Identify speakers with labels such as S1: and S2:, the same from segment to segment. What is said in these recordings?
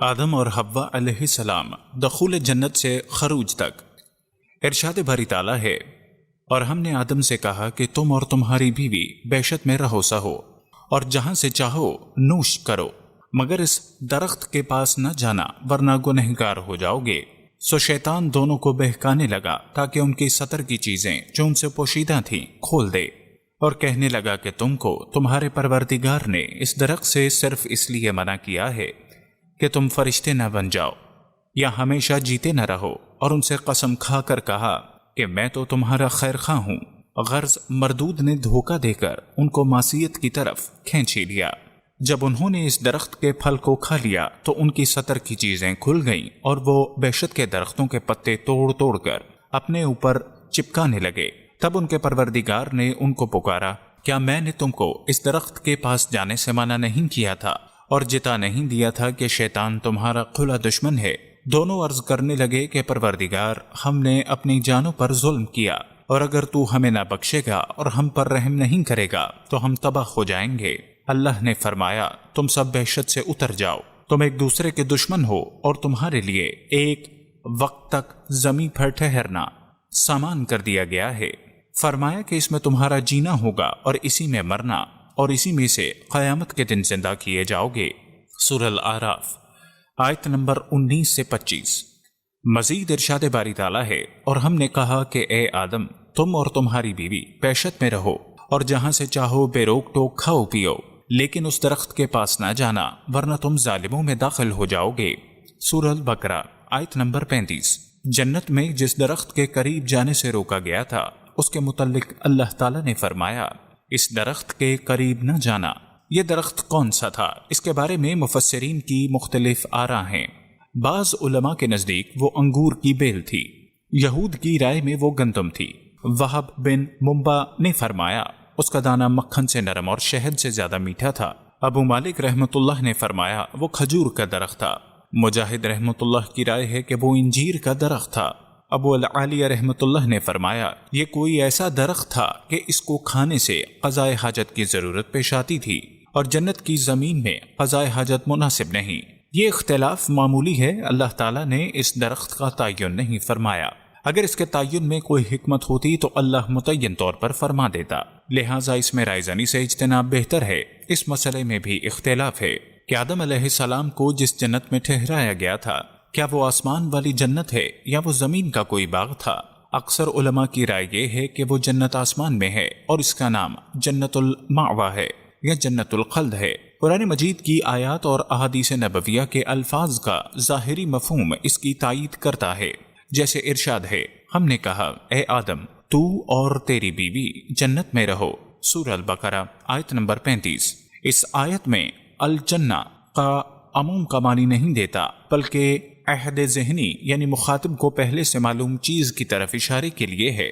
S1: آدم اور حوا علیہ السلام دخول جنت سے خروج تک۔ ارشاد باری تعالیٰ ہے، اور ہم نے آدم سے کہا کہ تم اور تمہاری بیوی بیشت میں رہو سہو اور جہاں سے چاہو نوش کرو، مگر اس درخت کے پاس نہ جانا ورنہ گنہگار ہو جاؤ گے۔ سو شیطان دونوں کو بہکانے لگا تاکہ ان کی سطر کی چیزیں جو ان سے پوشیدہ تھیں کھول دے، اور کہنے لگا کہ تم کو تمہارے پروردگار نے اس درخت سے صرف اس لیے منع کیا ہے کہ تم فرشتے نہ بن جاؤ یا ہمیشہ جیتے نہ رہو، اور ان سے قسم کھا کر کہا کہ میں تو تمہارا خیر خواہ ہوں۔ غرض مردود نے دھوکہ دے کر ان کو معصیت کی طرف کھینچ ہی لیا۔ جب انہوں نے اس درخت کے پھل کو کھا لیا تو ان کی سطر کی چیزیں کھل گئیں اور وہ بیشت کے درختوں کے پتے توڑ توڑ کر اپنے اوپر چپکانے لگے۔ تب ان کے پروردگار نے ان کو پکارا، کیا میں نے تم کو اس درخت کے پاس جانے سے منع نہیں کیا تھا اور جتا نہیں دیا تھا کہ شیطان تمہارا کھلا دشمن ہے؟ دونوں عرض کرنے لگے کہ پروردگار، ہم نے اپنی جانوں پر ظلم کیا، اور اگر تو ہمیں نہ بخشے گا اور ہم پر رحم نہیں کرے گا تو ہم تباہ ہو جائیں گے۔ اللہ نے فرمایا، تم سب بیشت سے اتر جاؤ، تم ایک دوسرے کے دشمن ہو اور تمہارے لیے ایک وقت تک زمین پر ٹھہرنا سامان کر دیا گیا ہے۔ فرمایا کہ اس میں تمہارا جینا ہوگا اور اسی میں مرنا، اور اسی میں سے قیامت کے دن زندہ کیے جاؤ گے۔ سورہ الاعراف آیت نمبر 19 سے 25۔ مزید ارشاد باری تعالیٰ ہے، اور ہم نے کہا کہ اے آدم، تم اور تمہاری بیوی بیشت میں رہو اور جہاں سے چاہو بے روک ٹوک کھاؤ پیو، لیکن اس درخت کے پاس نہ جانا ورنہ تم ظالموں میں داخل ہو جاؤ گے۔ سورہ البقرہ آیت نمبر 35۔ جنت میں جس درخت کے قریب جانے سے روکا گیا تھا اس کے متعلق اللہ تعالیٰ نے فرمایا، اس درخت کے قریب نہ جانا۔ یہ درخت کون سا تھا؟ اس کے بارے میں مفسرین کی مختلف آراء ہیں۔ بعض علماء کے نزدیک وہ انگور کی بیل تھی، یہود کی رائے میں وہ گندم تھی۔ وہب بن منبع نے فرمایا، اس کا دانہ مکھن سے نرم اور شہد سے زیادہ میٹھا تھا۔ ابو مالک رحمۃ اللہ نے فرمایا وہ کھجور کا درخت تھا۔ مجاہد رحمۃ اللہ کی رائے ہے کہ وہ انجیر کا درخت تھا۔ ابو العالیہ رحمۃ اللہ نے فرمایا یہ کوئی ایسا درخت تھا کہ اس کو کھانے سے قضائے حاجت کی ضرورت پیش آتی تھی، اور جنت کی زمین میں قضائے حاجت مناسب نہیں۔ یہ اختلاف معمولی ہے، اللہ تعالیٰ نے اس درخت کا تعین نہیں فرمایا۔ اگر اس کے تعین میں کوئی حکمت ہوتی تو اللہ متعین طور پر فرما دیتا، لہٰذا اس میں رائے زنی سے اجتناب بہتر ہے۔ اس مسئلے میں بھی اختلاف ہے کہ آدم علیہ السلام کو جس جنت میں ٹھہرایا گیا تھا، کیا وہ آسمان والی جنت ہے یا وہ زمین کا کوئی باغ تھا؟ اکثر علماء کی رائے یہ ہے کہ وہ جنت آسمان میں ہے اور اس کا نام جنت المأویٰ ہے یا جنت الخلد ہے۔ قرآن مجید کی آیات اور احادیث نبویہ کے الفاظ کا ظاہری مفہوم اس کی تائید کرتا ہے، جیسے ارشاد ہے، ہم نے کہا اے آدم، تو اور تیری بیوی جنت میں رہو۔ سورہ البقرہ آیت نمبر 35۔ اس آیت میں الجنہ کا عموم کا معنی نہیں دیتا، بلکہ عہد ذہنی یعنی مخاطب کو پہلے سے معلوم چیز کی طرف اشارے کے لیے ہے۔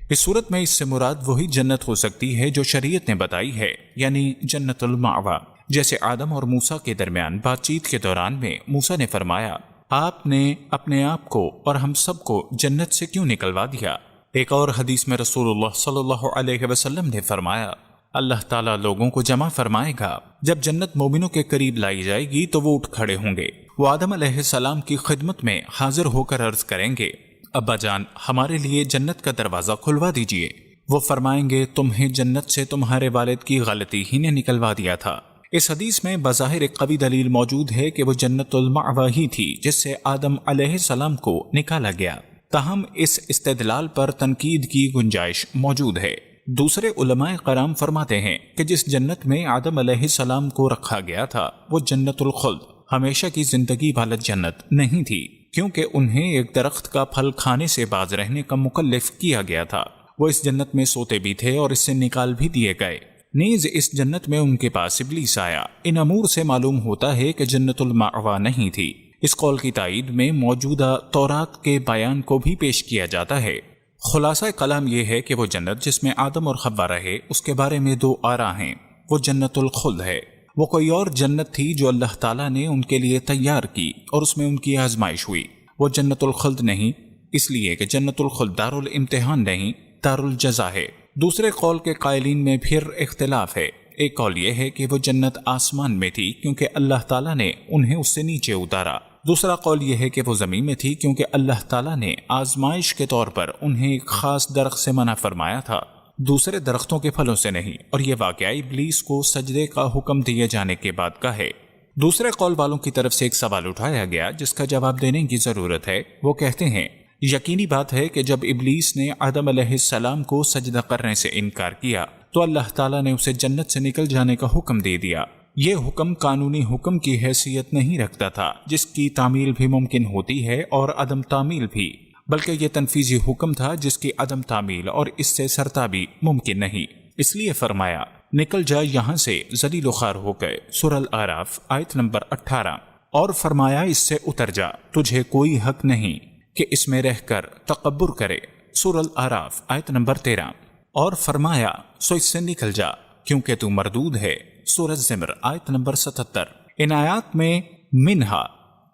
S1: اس صورت میں اس سے مراد وہی جنت ہو سکتی ہے جو شریعت نے بتائی ہے، یعنی جنت المأویٰ۔ جیسے آدم اور موسیٰ کے درمیان بات چیت کے دوران میں موسیٰ نے فرمایا، آپ نے اپنے آپ کو اور ہم سب کو جنت سے کیوں نکلوا دیا؟ ایک اور حدیث میں رسول اللہ صلی اللہ علیہ وسلم نے فرمایا، اللہ تعالیٰ لوگوں کو جمع فرمائے گا، جب جنت مومنوں کے قریب لائی جائے گی تو وہ اٹھ کھڑے ہوں گے۔ وہ آدم علیہ السلام کی خدمت میں حاضر ہو کر عرض کریں گے، ابا جان، ہمارے لیے جنت کا دروازہ کھلوا دیجئے۔ وہ فرمائیں گے، تمہیں جنت سے تمہارے والد کی غلطی ہی نے نکلوا دیا تھا۔ اس حدیث میں بظاہر ایک قوی دلیل موجود ہے کہ وہ جنت المأویٰ ہی تھی جس سے آدم علیہ السلام کو نکالا گیا، تاہم اس استدلال پر تنقید کی گنجائش موجود ہے۔ دوسرے علماء کرام فرماتے ہیں کہ جس جنت میں آدم علیہ السلام کو رکھا گیا تھا وہ جنت الخلد، ہمیشہ کی زندگی والا جنت نہیں تھی، کیونکہ انہیں ایک درخت کا پھل کھانے سے باز رہنے کا مکلف کیا گیا تھا۔ وہ اس جنت میں سوتے بھی تھے اور اس سے نکال بھی دیے گئے۔ نیز اس جنت میں ان کے پاس ابلیس آیا۔ ان امور سے معلوم ہوتا ہے کہ جنت المأویٰ نہیں تھی۔ اس قول کی تائید میں موجودہ تورات کے بیان کو بھی پیش کیا جاتا ہے۔ خلاصہ کلام یہ ہے کہ وہ جنت جس میں آدم اور حوا رہے، اس کے بارے میں دو آراء ہیں۔ وہ جنت الخلد ہے۔ وہ کوئی اور جنت تھی جو اللہ تعالیٰ نے ان کے لیے تیار کی اور اس میں ان کی آزمائش ہوئی۔ وہ جنت الخلد نہیں، اس لیے کہ جنت الخلد دار الامتحان نہیں، دار الجزا ہے۔ دوسرے قول کے قائلین میں پھر اختلاف ہے۔ ایک قول یہ ہے کہ وہ جنت آسمان میں تھی کیونکہ اللہ تعالیٰ نے انہیں اس سے نیچے اتارا۔ دوسرا قول یہ ہے کہ وہ زمین میں تھی کیونکہ اللہ تعالیٰ نے آزمائش کے طور پر انہیں ایک خاص درخت سے منع فرمایا تھا، دوسرے درختوں کے پھلوں سے نہیں، اور یہ واقعہ ابلیس کو سجدے کا حکم دیے جانے کے بعد کا ہے۔ دوسرے قول والوں کی طرف سے ایک سوال اٹھایا گیا جس کا جواب دینے کی ضرورت ہے۔ وہ کہتے ہیں یقینی بات ہے کہ جب ابلیس نے آدم علیہ السلام کو سجدہ کرنے سے انکار کیا تو اللہ تعالیٰ نے اسے جنت سے نکل جانے کا حکم دے دیا۔ یہ حکم قانونی حکم کی حیثیت نہیں رکھتا تھا جس کی تعمیل بھی ممکن ہوتی ہے اور عدم تعمیل بھی، بلکہ یہ تنفیذی حکم تھا جس کی عدم تعمیل اور اس سے سرتابی ممکن نہیں۔ اس لیے فرمایا نکل جا یہاں سے ذلیل و خوار ہو گئے، سورہ الاعراف آیت نمبر 18، اور فرمایا اس سے اتر جا، تجھے کوئی حق نہیں کہ اس میں رہ کر تکبر کرے، سورہ الاعراف آیت نمبر 13، اور فرمایا سو اس سے نکل جا کیونکہ تو مردود ہے، سورہ الزمر آیت نمبر 77۔ ان آیات میں منہا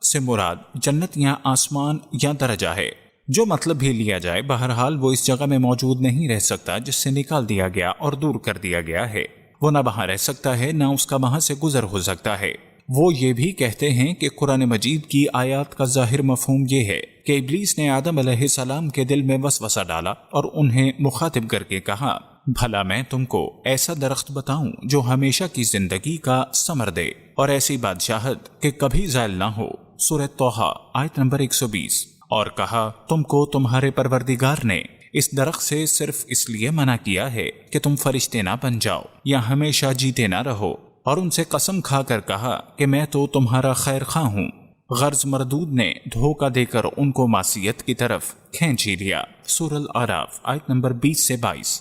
S1: سے مراد جنت یا آسمان یا درجہ ہے، جو مطلب بھی لیا جائے بہرحال وہ اس جگہ میں موجود نہیں رہ سکتا جس سے نکال دیا گیا اور دور کر دیا گیا ہے، وہ نہ وہاں رہ سکتا ہے نہ اس کا وہاں سے گزر ہو سکتا ہے۔ وہ یہ بھی کہتے ہیں کہ قرآن مجید کی آیات کا ظاہر مفہوم یہ ہے کہ ابلیس نے آدم علیہ السلام کے دل میں وسوسہ ڈالا اور انہیں مخاطب کر کے کہا بھلا میں تم کو ایسا درخت بتاؤں جو ہمیشہ کی زندگی کا ثمر دے اور ایسی بادشاہت کہ کبھی زائل نہ ہو، سورہ طٰہٰ آیت نمبر 120، اور کہا تم کو تمہارے پروردگار نے اس درخت سے صرف اس لیے منع کیا ہے کہ تم فرشتے نہ بن جاؤ یا ہمیشہ جیتے نہ رہو، اور ان سے قسم کھا کر کہا کہ میں تو تمہارا خیر خواہ ہوں۔ غرض مردود نے دھوکہ دے کر ان کو معصیت کی طرف کھینچ ہی لیا، سورہ الاعراف آیت نمبر 20 سے 22۔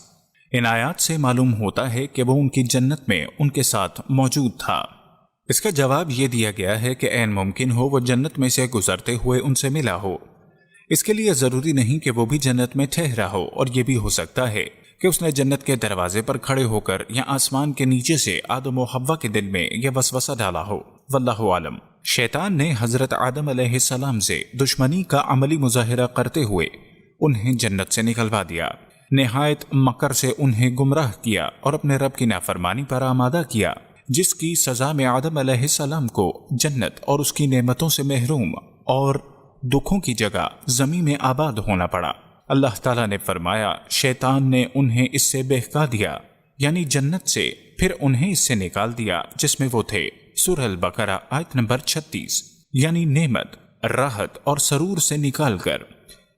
S1: ان آیات سے معلوم ہوتا ہے کہ وہ ان کی جنت میں ان کے ساتھ موجود تھا۔ اس کا جواب یہ دیا گیا ہے کہ عین ممکن ہو وہ جنت میں سے گزرتے ہوئے ان سے ملا ہو، اس کے لیے ضروری نہیں کہ وہ بھی جنت میں ٹھہرا ہو، اور یہ بھی ہو سکتا ہے کہ اس نے جنت کے دروازے پر کھڑے ہو کر یا آسمان کے نیچے سے آدم و حوا کے دل میں یہ وسوسہ ڈالا ہو، واللہ عالم۔ شیطان نے حضرت آدم علیہ السلام سے دشمنی کا عملی مظاہرہ کرتے ہوئے انہیں جنت سے نکلوا دیا، نہایت مکر سے انہیں گمراہ کیا اور اپنے رب کی نافرمانی پر آمادہ کیا، جس کی سزا میں آدم علیہ السلام کو جنت اور اس کی نعمتوں سے محروم اور دکھوں کی جگہ زمین میں آباد ہونا پڑا۔ اللہ تعالیٰ نے فرمایا شیطان نے انہیں اس سے بہکا دیا، یعنی جنت سے، پھر انہیں اس سے نکال دیا جس میں وہ تھے، سورہ البقرہ آیت نمبر 36، یعنی نعمت، راحت اور سرور سے نکال کر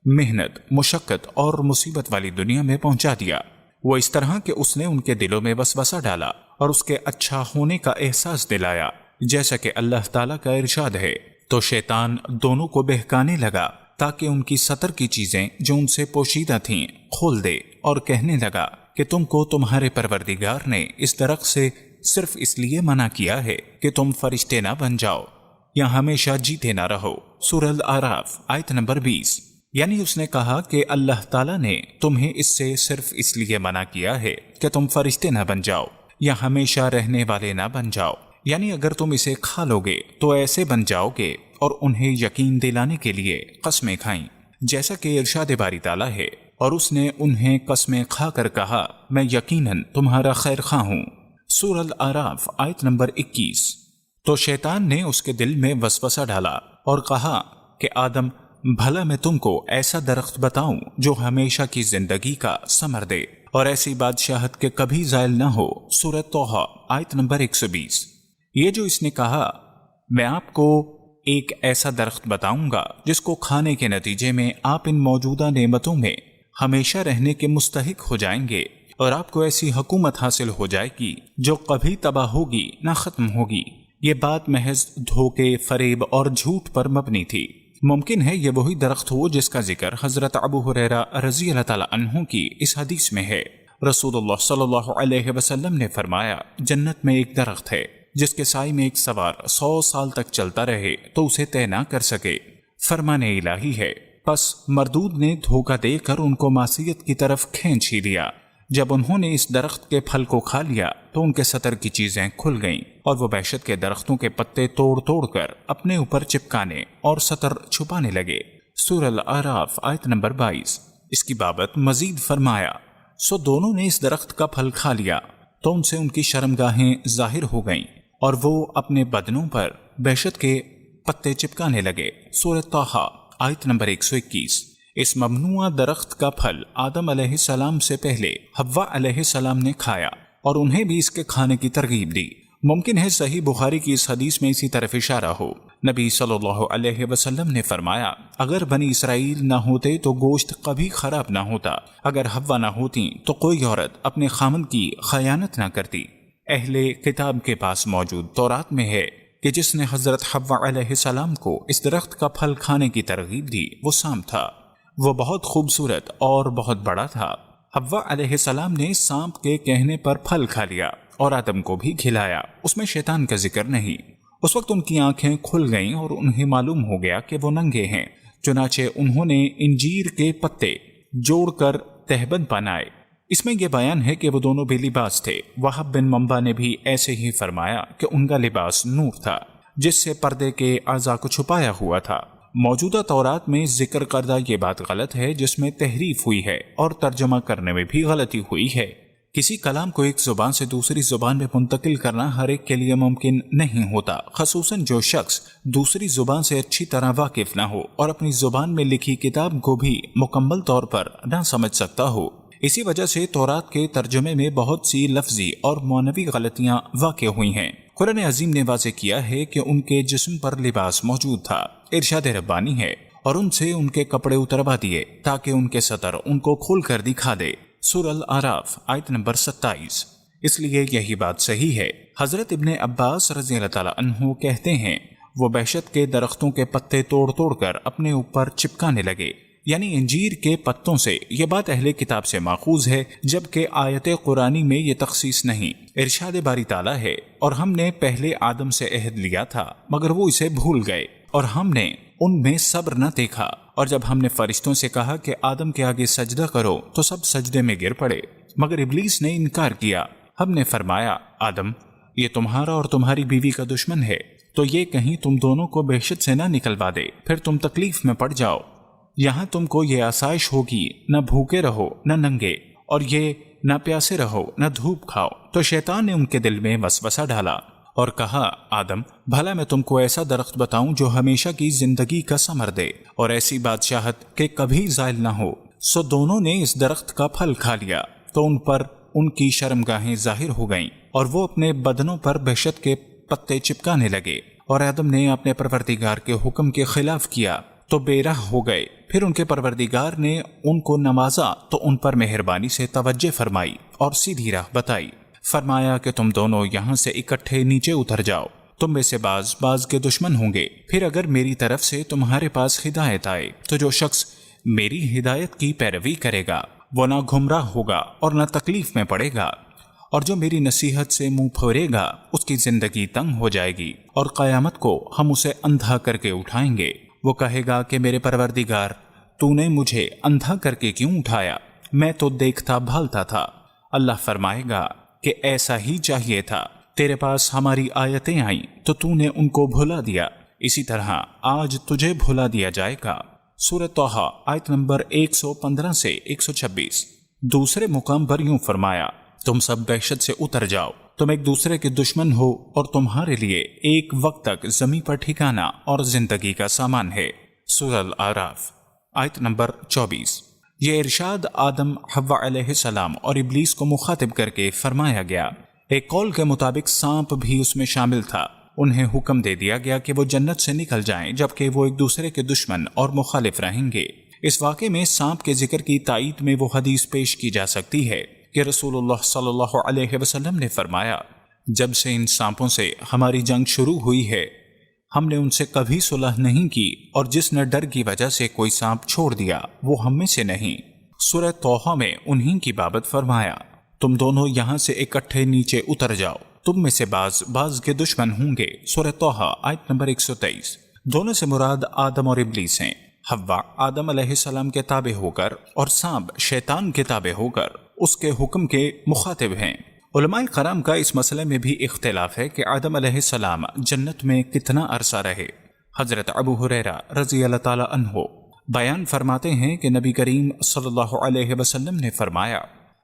S1: محنت، مشقت اور مصیبت والی دنیا میں پہنچا دیا۔ وہ اس طرح کہ اس نے ان کے دلوں میں وسوسہ ڈالا اور اس کے اچھا ہونے کا احساس دلایا، جیسا کہ اللہ تعالیٰ کا ارشاد ہے، تو شیطان دونوں کو بہکانے لگا تاکہ ان کی سطر کی چیزیں جو ان سے پوشیدہ تھیں کھول دے، اور کہنے لگا کہ تم کو تمہارے پروردگار نے اس درخت سے صرف اس لیے منع کیا ہے کہ تم فرشتے نہ بن جاؤ یا ہمیشہ جیتے نہ رہو، سورہ الاعراف آیت نمبر 20۔ یعنی اس نے کہا کہ اللہ تعالیٰ نے تمہیں اس سے صرف اس لیے منع کیا ہے کہ تم فرشتے نہ بن جاؤ یا ہمیشہ رہنے والے نہ بن جاؤ، یعنی اگر تم اسے کھا لو گے تو ایسے بن جاؤ گے، اور انہیں یقین دلانے کے لیے قسمیں کھائیں، جیسا کہ ارشاد باری تعالیٰ ہے، اور اس نے انہیں قسمیں کھا کر کہا میں یقیناً تمہارا خیر خواہ ہوں، سورہ الاعراف آیت نمبر 21۔ تو شیطان نے اس کے دل میں وسوسہ ڈالا اور کہا کہ آدم بھلا میں تم کو ایسا درخت بتاؤں جو ہمیشہ کی زندگی کا ثمر دے اور ایسی بادشاہت کے کبھی زائل نہ ہو، سورہ طٰہٰ آیت نمبر 120۔ یہ جو اس نے کہا میں آپ کو ایک ایسا درخت بتاؤں گا جس کو کھانے کے نتیجے میں آپ ان موجودہ نعمتوں میں ہمیشہ رہنے کے مستحق ہو جائیں گے، اور آپ کو ایسی حکومت حاصل ہو جائے گی جو کبھی تباہ ہوگی نہ ختم ہوگی۔ یہ بات محض دھوکے، فریب اور جھوٹ پر مبنی تھی۔ ممکن ہے یہ وہی درخت ہو جس کا ذکر حضرت ابو ہریرہ رضی اللہ تعالیٰ عنہ کی اس حدیث میں ہے۔ رسول اللہ صلی اللہ علیہ وسلم نے فرمایا جنت میں ایک درخت ہے جس کے سائے میں ایک سوار 100 سال تک چلتا رہے تو اسے طے نہ کر سکے، فرمان الہی ہے۔ پس مردود نے دھوکہ دے کر ان کو معصیت کی طرف کھینچ ہی لیا۔ جب انہوں نے اس درخت کے پھل کو کھا لیا تو ان کے سطر کی چیزیں کھل گئیں، اور وہ وحشت کے درختوں کے پتے توڑ توڑ کر اپنے اوپر چپکانے اور سطر چھپانے لگے، سورہ الاعراف آیت نمبر 22۔ اس کی بابت مزید فرمایا سو دونوں نے اس درخت کا پھل کھا لیا، تو ان سے ان کی شرمگاہیں ظاہر ہو گئیں اور وہ اپنے بدنوں پر بہشت کے پتے چپکانے لگے۔ سورہ طٰہٰ آیت نمبر 121۔ اس ممنوعہ درخت کا پھل آدم علیہ السلام سے پہلے حوا علیہ السلام نے کھایا اور انہیں بھی اس کے کھانے کی ترغیب دی۔ ممکن ہے صحیح بخاری کی اس حدیث میں اسی طرف اشارہ ہو۔ نبی صلی اللہ علیہ وسلم نے فرمایا، اگر بنی اسرائیل نہ ہوتے تو گوشت کبھی خراب نہ ہوتا، اگر حوا نہ ہوتی تو کوئی عورت اپنے خامند کی خیانت نہ کرتی۔ اہل کتاب کے پاس موجود تورات میں ہے کہ جس نے حضرت حوا علیہ السلام کو اس درخت کا پھل کھانے کی ترغیب دی وہ سانپ تھا۔ وہ بہت خوبصورت اور بہت بڑا تھا۔ حوا علیہ السلام نے سانپ کے کہنے پر پھل کھا لیا اور آدم کو بھی کھلایا۔ اس میں شیطان کا ذکر نہیں۔ اس وقت ان کی آنکھیں کھل گئیں اور انہیں معلوم ہو گیا کہ وہ ننگے ہیں، چنانچہ انہوں نے انجیر کے پتے جوڑ کر تہبند بنائے۔ اس میں یہ بیان ہے کہ وہ دونوں بے لباس تھے۔ وہب بن منبع نے بھی ایسے ہی فرمایا کہ ان کا لباس نور تھا جس سے پردے کے اعضاء کو چھپایا ہوا تھا۔ موجودہ تورات میں ذکر کردہ یہ بات غلط ہے جس میں تحریف ہوئی ہے اور ترجمہ کرنے میں بھی غلطی ہوئی ہے۔ کسی کلام کو ایک زبان سے دوسری زبان میں منتقل کرنا ہر ایک کے لیے ممکن نہیں ہوتا، خصوصاً جو شخص دوسری زبان سے اچھی طرح واقف نہ ہو اور اپنی زبان میں لکھی کتاب کو بھی مکمل طور پر نہ سمجھ سکتا ہو۔ اسی وجہ سے تورات کے ترجمے میں بہت سی لفظی اور معنوی غلطیاں واقع ہوئی ہیں۔ قرآن عظیم نے واضح کیا ہے کہ ان کے جسم پر لباس موجود تھا، ارشاد ربانی ہے، اور ان سے ان کے کپڑے اتروا دیے تاکہ ان کے سطر ان کو کھول کر دکھا دے۔ سورہ الاعراف آیت نمبر 27۔ اس لیے یہی بات صحیح ہے۔ حضرت ابن عباس رضی اللہ تعالیٰ عنہ کہتے ہیں وہ بہشت کے درختوں کے پتے توڑ توڑ کر اپنے اوپر چپکانے لگے، یعنی انجیر کے پتوں سے۔ یہ بات اہل کتاب سے ماخوذ ہے، جبکہ آیت قرآنی میں یہ تخصیص نہیں۔ ارشاد باری تعالیٰ ہے، اور ہم نے پہلے آدم سے عہد لیا تھا مگر وہ اسے بھول گئے اور ہم نے ان میں صبر نہ دیکھا، اور جب ہم نے فرشتوں سے کہا کہ آدم کے آگے سجدہ کرو تو سب سجدے میں گر پڑے مگر ابلیس نے انکار کیا۔ ہم نے فرمایا، آدم یہ تمہارا اور تمہاری بیوی کا دشمن ہے، تو یہ کہیں تم دونوں کو بہشت سے نہ نکلوا دے، پھر تم تکلیف میں پڑ جاؤ۔ یہاں تم کو یہ آسائش ہوگی، نہ بھوکے رہو نہ ننگے، اور یہ نہ پیاسے رہو نہ دھوپ کھاؤ۔ تو شیطان نے ان کے دل میں وسوسہ ڈالا اور کہا، آدم بھلا میں تم کو ایسا درخت بتاؤں جو ہمیشہ کی زندگی کا ثمر دے اور ایسی بادشاہت کہ کبھی زائل نہ ہو۔ سو دونوں نے اس درخت کا پھل کھا لیا تو ان پر ان کی شرمگاہیں ظاہر ہو گئیں اور وہ اپنے بدنوں پر بہشت کے پتے چپکانے لگے، اور آدم نے اپنے پروردگار کے حکم کے خلاف کیا تو بے راہ ہو گئے۔ پھر ان کے پروردگار نے ان کو نوازا تو ان پر مہربانی سے توجہ فرمائی اور سیدھی راہ بتائی۔ فرمایا کہ تم دونوں یہاں سے اکٹھے نیچے اتر جاؤ، تم میں سے بعض کے دشمن ہوں گے۔ پھر اگر میری طرف سے تمہارے پاس ہدایت آئے تو جو شخص میری ہدایت کی پیروی کرے گا وہ نہ گمراہ ہوگا اور نہ تکلیف میں پڑے گا، اور جو میری نصیحت سے منہ پھیرے گا اس کی زندگی تنگ ہو جائے گی، اور قیامت کو ہم اسے اندھا کر کے اٹھائیں گے۔ وہ کہے گا کہ میرے پروردگار تو نے مجھے اندھا کر کے کیوں اٹھایا، میں تو دیکھتا بھالتا تھا۔ اللہ فرمائے گا کہ ایسا ہی چاہیے تھا، تیرے پاس ہماری آیتیں آئیں تو تو نے ان کو بھلا دیا، اسی طرح آج تجھے بھلا دیا جائے گا۔ سورہ طٰہٰ آیت نمبر 115 سے 126۔ دوسرے مقام پر یوں فرمایا، تم سب بہشت سے اتر جاؤ، تم ایک دوسرے کے دشمن ہو اور تمہارے لیے ایک وقت تک زمین پر ٹھکانا اور زندگی کا سامان ہے۔ سورہ الاعراف آیت نمبر 24۔ یہ ارشاد آدم، حوا علیہ السلام اور ابلیس کو مخاطب کر کے فرمایا گیا۔ ایک قول کے مطابق سانپ بھی اس میں شامل تھا۔ انہیں حکم دے دیا گیا کہ وہ جنت سے نکل جائیں جبکہ وہ ایک دوسرے کے دشمن اور مخالف رہیں گے۔ اس واقعے میں سانپ کے ذکر کی تائید میں وہ حدیث پیش کی جا سکتی ہے کہ رسول اللہ صلی اللہ علیہ وسلم نے فرمایا، جب سے ان سانپوں سے ہماری جنگ شروع ہوئی ہے ہم نے ان سے کبھی صلح نہیں کی، اور جس نے ڈر کی وجہ سے کوئی سانپ چھوڑ دیا وہ ہم میں سے نہیں۔ سورہ طٰہٰ میں انہی کی بابت فرمایا، تم دونوں یہاں سے اکٹھے نیچے اتر جاؤ، تم میں سے بعض کے دشمن ہوں گے۔ سورہ طٰہٰ آیت نمبر 123۔ دونوں سے مراد آدم اور ابلیس ہیں۔ حوا آدم علیہ السلام کے تابع ہو کر اور سانپ شیطان کے تابع ہو کر اس کے حکم کے مخاطب ہیں۔ علماء کرام کا اس مسئلے میں بھی اختلاف ہے کہ آدم علیہ السلام جنت میں کتنا عرصہ رہے۔ حضرت ابو ہریرہ رضی اللہ تعالی عنہ بیان فرماتے ہیں کہ نبی کریم صلی اللہ علیہ وسلم نے فرمایا،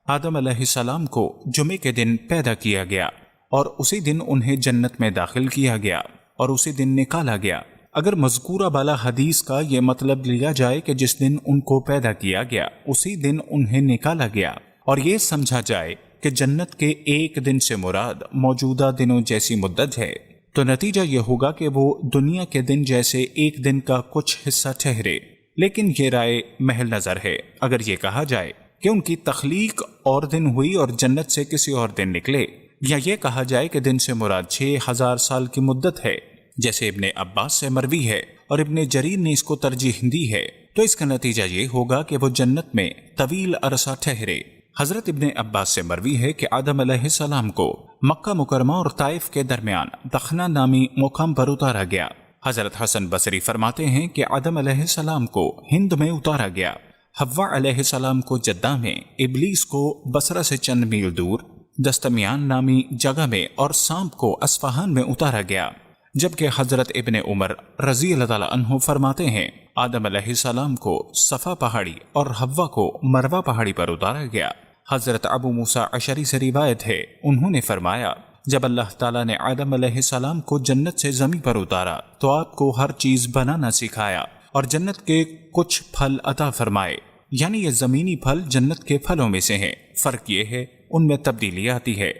S1: آدم علیہ السلام کو جمعے کے دن پیدا کیا گیا اور اسی دن انہیں جنت میں داخل کیا گیا اور اسی دن نکالا گیا۔ اگر مذکورہ بالا حدیث کا یہ مطلب لیا جائے کہ جس دن ان کو پیدا کیا گیا اسی دن انہیں نکالا گیا، اور یہ سمجھا جائے کہ جنت کے ایک دن سے مراد موجودہ دنوں جیسی مدت ہے، تو نتیجہ یہ ہوگا کہ وہ دنیا کے دن جیسے ایک دن کا کچھ حصہ ٹھہرے۔ لیکن یہ رائے محل نظر ہے۔ اگر یہ کہا جائے کہ ان کی تخلیق اور دن ہوئی اور جنت سے کسی اور دن نکلے، یا یہ کہا جائے کہ دن سے مراد 6000 سال کی مدت ہے، جیسے ابن عباس سے مروی ہے اور ابن جریر نے اس کو ترجیح دی ہے، تو اس کا نتیجہ یہ ہوگا کہ وہ جنت میں طویل عرصہ ٹھہرے۔ حضرت ابن عباس سے مروی ہے کہ آدم علیہ السلام کو مکہ مکرمہ اور طائف کے درمیان دخنہ نامی مقام پر اتارا گیا۔ حضرت حسن بصری فرماتے ہیں کہ آدم علیہ السلام کو ہند میں اتارا گیا، حوا علیہ السلام کو جدہ میں، ابلیس کو بصرہ سے چند میل دور دستمیان نامی جگہ میں، اور سانپ کو اصفہان میں اتارا گیا۔ جبکہ حضرت ابن عمر رضی اللہ تعالیٰ عنہ فرماتے ہیں آدم علیہ السلام کو صفا پہاڑی اور حوا کو مروہ پہاڑی پر اتارا گیا۔ حضرت ابو موسیٰ اشعری سے روایت ہے، انہوں نے فرمایا جب اللہ تعالیٰ نے آدم علیہ السلام کو جنت سے زمین پر اتارا تو آپ کو ہر چیز بنانا سکھایا اور جنت کے کچھ پھل عطا فرمائے، یعنی یہ زمینی پھل جنت کے پھلوں میں سے ہیں، فرق یہ ہے ان میں تبدیلی آتی ہے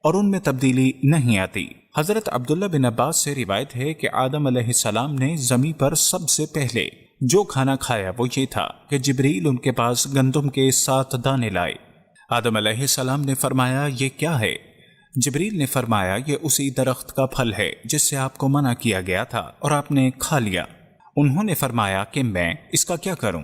S1: اور ان میں تبدیلی نہیں آتی۔ حضرت عبداللہ بن عباس سے روایت ہے کہ آدم علیہ السلام نے زمین پر سب سے پہلے جو کھانا کھایا وہ یہ تھا کہ جبریل ان کے پاس گندم کے 7 دانے لائے۔ آدم علیہ السلام نے فرمایا یہ کیا ہے؟ جبریل نے فرمایا یہ اسی درخت کا پھل ہے جس سے آپ کو منع کیا گیا تھا اور آپ نے کھا لیا۔ انہوں نے فرمایا کہ میں اس کا کیا کروں؟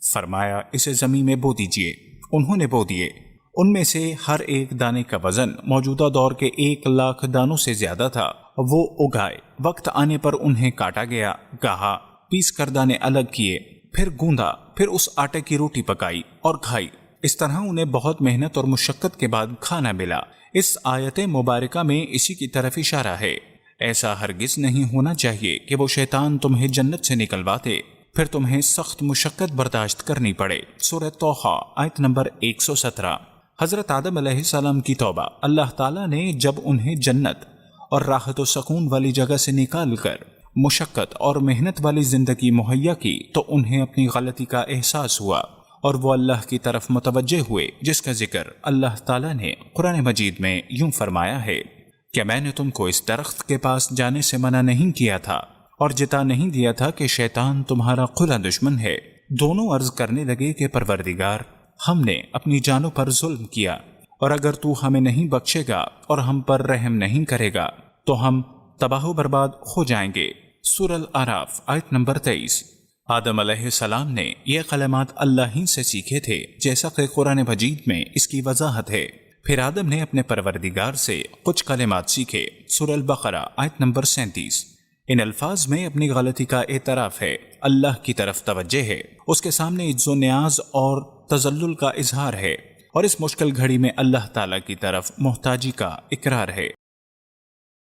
S1: فرمایا اسے زمین میں بو دیجئے۔ انہوں نے بو دیے۔ ان میں سے ہر ایک دانے کا وزن موجودہ دور کے 1,00,000 دانوں سے زیادہ تھا۔ وہ اگائے، وقت آنے پر انہیں کاٹا گیا، گاہا، پیس کر دانے الگ کیے، پھر گوندا، پھر اس آٹے کی روٹی پکائی اور کھائی۔ اس طرح انہیں بہت محنت اور مشقت کے بعد کھانا ملا۔ اس آیت مبارکہ میں اسی کی طرف اشارہ ہے۔ ایسا ہرگز نہیں ہونا چاہیے کہ وہ شیطان تمہیں جنت سے نکلواتے پھر تمہیں سخت مشقت برداشت کرنی پڑے۔ سورہ طٰہٰ آیت نمبر 117۔ حضرت آدم علیہ السلام کی توبہ اللہ تعالیٰ نے جب انہیں جنت اور راحت و سکون والی جگہ سے نکال کر مشقت اور محنت والی زندگی مہیا کی تو انہیں اپنی غلطی کا احساس ہوا اور وہ اللہ کی طرف متوجہ ہوئے، جس کا ذکر اللہ تعالیٰ نے قرآن مجید میں یوں فرمایا ہے کہ میں نے تم کو اس درخت کے پاس جانے سے منع نہیں کیا تھا اور جتا نہیں دیا تھا کہ شیطان تمہارا کھلا دشمن ہے۔ دونوں عرض کرنے لگے کہ پروردگار ہم نے اپنی جانوں پر ظلم کیا، اور اگر تو ہمیں نہیں بخشے گا اور ہم پر رحم نہیں کرے گا تو ہم تباہ و برباد ہو جائیں گے۔ سورہ الاعراف آیت نمبر 23۔ آدم علیہ السلام نے یہ کلمات اللہ ہی سے سیکھے تھے، جیسا کہ قرآن مجید میں اس کی وضاحت ہے۔ پھر آدم نے اپنے پروردگار سے کچھ کلمات سیکھے۔ سورہ البقرہ آیت نمبر 37۔ ان الفاظ میں اپنی غلطی کا اعتراف ہے، اللہ کی طرف توجہ ہے، اس کے سامنے عجز و نیاز اور تذلل کا اظہار ہے، اور اس مشکل گھڑی میں اللہ تعالیٰ کی طرف محتاجی کا اقرار ہے۔